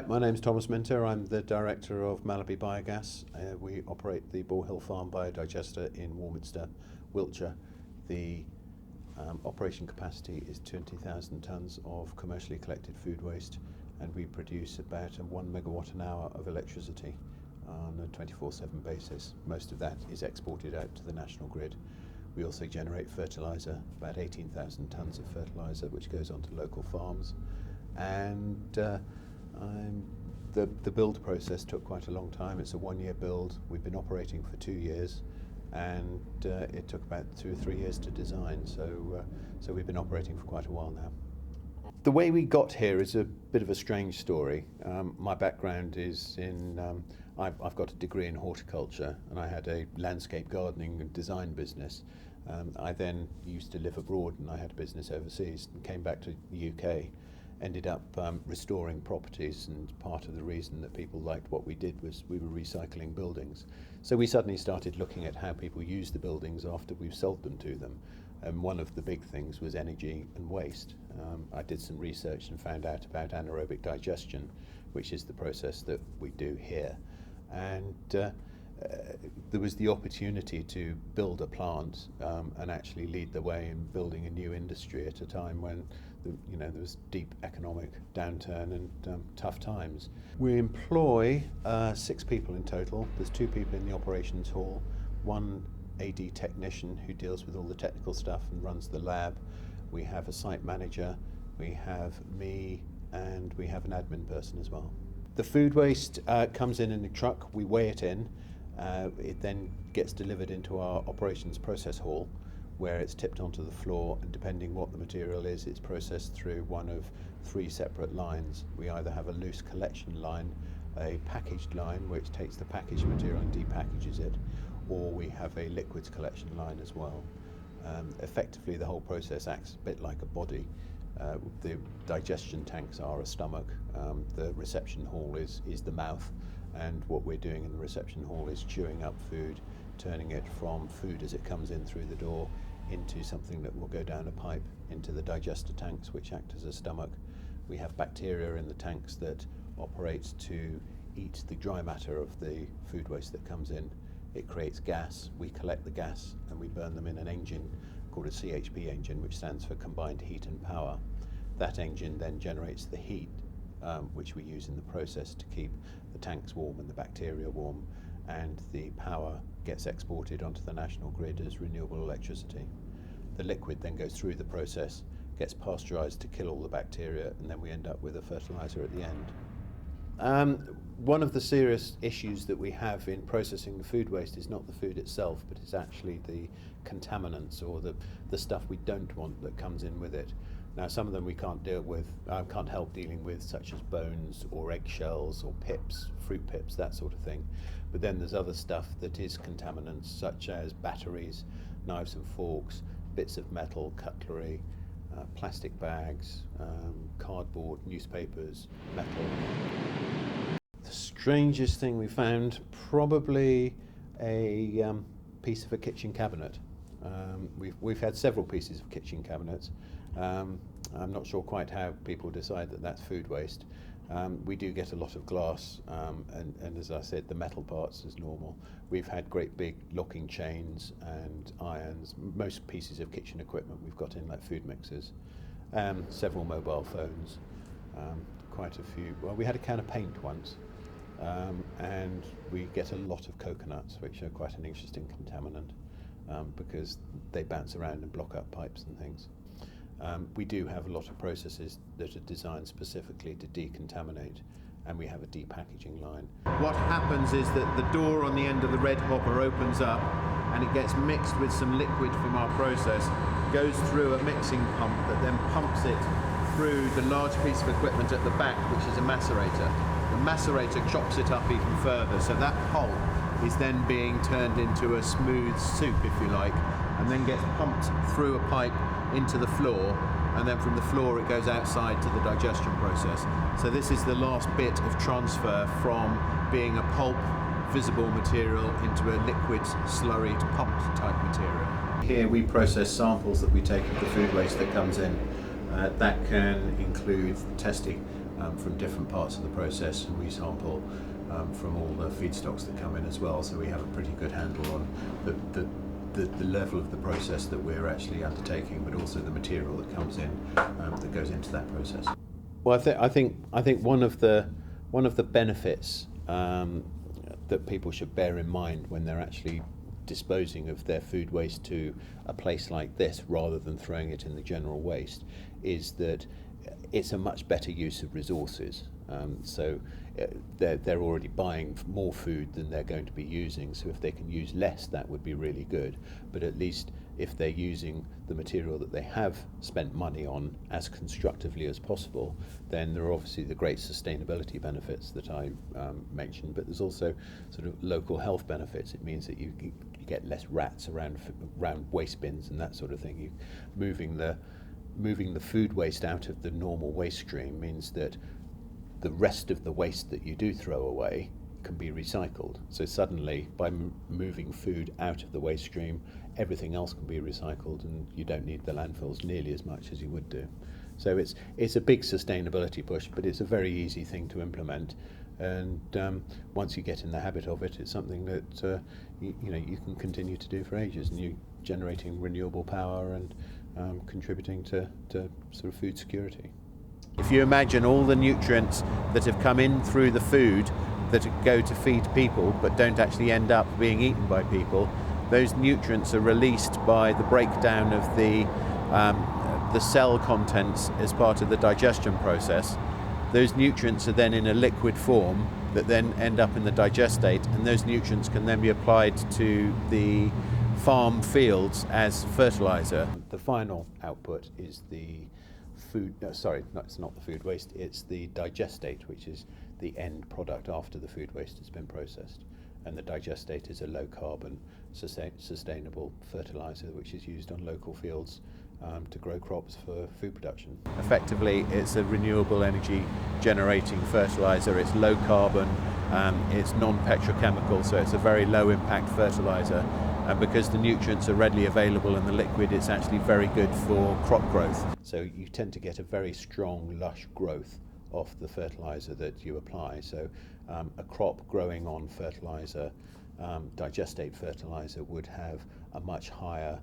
My name's Thomas Minter. I'm the director of Malaby Biogas. We operate the Ball Hill Farm biodigester in Warminster, Wiltshire. The operation capacity is 20,000 tonnes of commercially collected food waste, and we produce about 1 megawatt an hour of electricity on a 24/7 basis. Most of that is exported out to the national grid. We also generate fertiliser, about 18,000 tonnes of fertiliser, which goes onto local farms. And the build process took quite a long time. It's a 1-year build. We've been operating for 2 years, and it took about 2 or 3 years to design. So we've been operating for quite a while now. The way we got here is a bit of a strange story. My background is in, I've got a degree in horticulture, and I had a landscape gardening and design business. I then used to live abroad, and I had a business overseas, and came back to the UK. Ended up restoring properties, and part of the reason that people liked what we did was we were recycling buildings. So we suddenly started looking at how people use the buildings after we've sold them to them. And one of the big things was energy and waste. I did some research and found out about anaerobic digestion, which is the process that we do here. And there was the opportunity to build a plant and actually lead the way in building a new industry at a time when there was deep economic downturn and tough times. We employ 6 people in total. There's 2 people in the operations hall, 1 AD technician who deals with all the technical stuff and runs the lab. We have a site manager, we have me, and we have an admin person as well. The food waste comes in a truck, we weigh it in. It then gets delivered into our operations process hall, where it's tipped onto the floor, and depending what the material is, it's processed through one of 3 separate lines. We either have a loose collection line, a packaged line which takes the packaged material and depackages it, or we have a liquids collection line as well. Effectively, the whole process acts a bit like a body. The digestion tanks are a stomach, the reception hall is the mouth, and what we're doing in the reception hall is chewing up food, turning it from food as it comes in through the door into something that will go down a pipe into the digester tanks, which act as a stomach. We have bacteria in the tanks that operate to eat the dry matter of the food waste that comes in. It creates gas. We collect the gas and we burn them in an engine called a CHP engine, which stands for combined heat and power. That engine then generates the heat, which we use in the process to keep the tanks warm and the bacteria warm, and the power gets exported onto the national grid as renewable electricity. The liquid then goes through the process, gets pasteurised to kill all the bacteria, and then we end up with a fertiliser at the end. One of the serious issues that we have in processing the food waste is not the food itself, but it's actually the contaminants or the stuff we don't want that comes in with it. Now, some of them we can't deal with, can't help dealing with, such as bones or eggshells or pips, fruit pips, that sort of thing. But then there's other stuff that is contaminants, such as batteries, knives and forks, bits of metal, cutlery, plastic bags, cardboard, newspapers, metal. The strangest thing we found, probably a piece of a kitchen cabinet. We've had several pieces of kitchen cabinets. I'm not sure quite how people decide that that's food waste. We do get a lot of glass, and as I said, the metal parts is normal. We've had great big locking chains and irons, most pieces of kitchen equipment we've got in, like food mixers, several mobile phones, quite a few. Well, we had a can of paint once, and we get a lot of coconuts, which are quite an interesting contaminant, because they bounce around and block up pipes and things. We do have a lot of processes that are designed specifically to decontaminate, and we have a depackaging line. What happens is that the door on the end of the red hopper opens up, and it gets mixed with some liquid from our process, goes through a mixing pump that then pumps it through the large piece of equipment at the back, which is a macerator. The macerator chops it up even further, so that pulp is then being turned into a smooth soup, if you like, and then gets pumped through a pipe into the floor, and then from the floor it goes outside to the digestion process. So this is the last bit of transfer from being a pulp, visible material into a liquid, slurried, pumped type material. Here we process samples that we take of the food waste that comes in. That can include testing from different parts of the process, and we sample from all the feedstocks that come in as well, so we have a pretty good handle on the level of the process that we're actually undertaking, but also the material that comes in that goes into that process. Well, I think one of the benefits that people should bear in mind when they're actually disposing of their food waste to a place like this rather than throwing it in the general waste is that it's a much better use of resources. So they're already buying more food than they're going to be using, so if they can use less, that would be really good. But at least if they're using the material that they have spent money on as constructively as possible, then there are obviously the great sustainability benefits that I mentioned, but there's also sort of local health benefits. It means that you get less rats around waste bins and that sort of thing. Moving the food waste out of the normal waste stream means that the rest of the waste that you do throw away can be recycled. So suddenly, by moving food out of the waste stream, everything else can be recycled, and you don't need the landfills nearly as much as you would do. So it's a big sustainability push, but it's a very easy thing to implement. And once you get in the habit of it, it's something that you can continue to do for ages, and you're generating renewable power and contributing to sort of food security. If you imagine all the nutrients that have come in through the food that go to feed people but don't actually end up being eaten by people, those nutrients are released by the breakdown of the cell contents as part of the digestion process. Those nutrients are then in a liquid form that then end up in the digestate, and those nutrients can then be applied to the farm fields as fertilizer. The final output is the food, it's not the food waste, it's the digestate, which is the end product after the food waste has been processed. And the digestate is a low carbon, sustainable fertilizer which is used on local fields to grow crops for food production. Effectively, it's a renewable energy generating fertilizer. It's low carbon, it's non-petrochemical, so it's a very low impact fertilizer. And because the nutrients are readily available in the liquid, it's actually very good for crop growth. So you tend to get a very strong, lush growth off the fertilizer that you apply. So a crop growing on fertilizer, digestate fertilizer, would have a much higher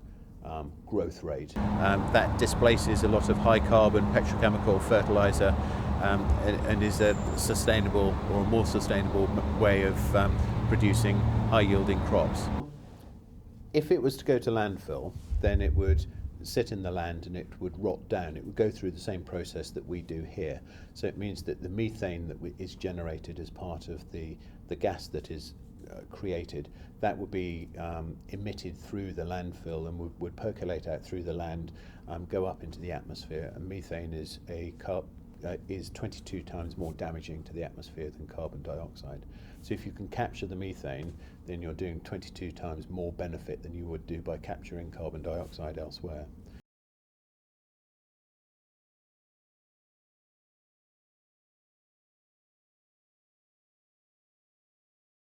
growth rate. That displaces a lot of high carbon petrochemical fertilizer and is a sustainable or a more sustainable way of producing high yielding crops. If it was to go to landfill, then it would sit in the land and it would rot down. It would go through the same process that we do here. So it means that the methane that is generated as part of the gas that is created, that would be emitted through the landfill and would percolate out through the land, go up into the atmosphere. And methane is 22 times more damaging to the atmosphere than carbon dioxide. So if you can capture the methane, then you're doing 22 times more benefit than you would do by capturing carbon dioxide elsewhere.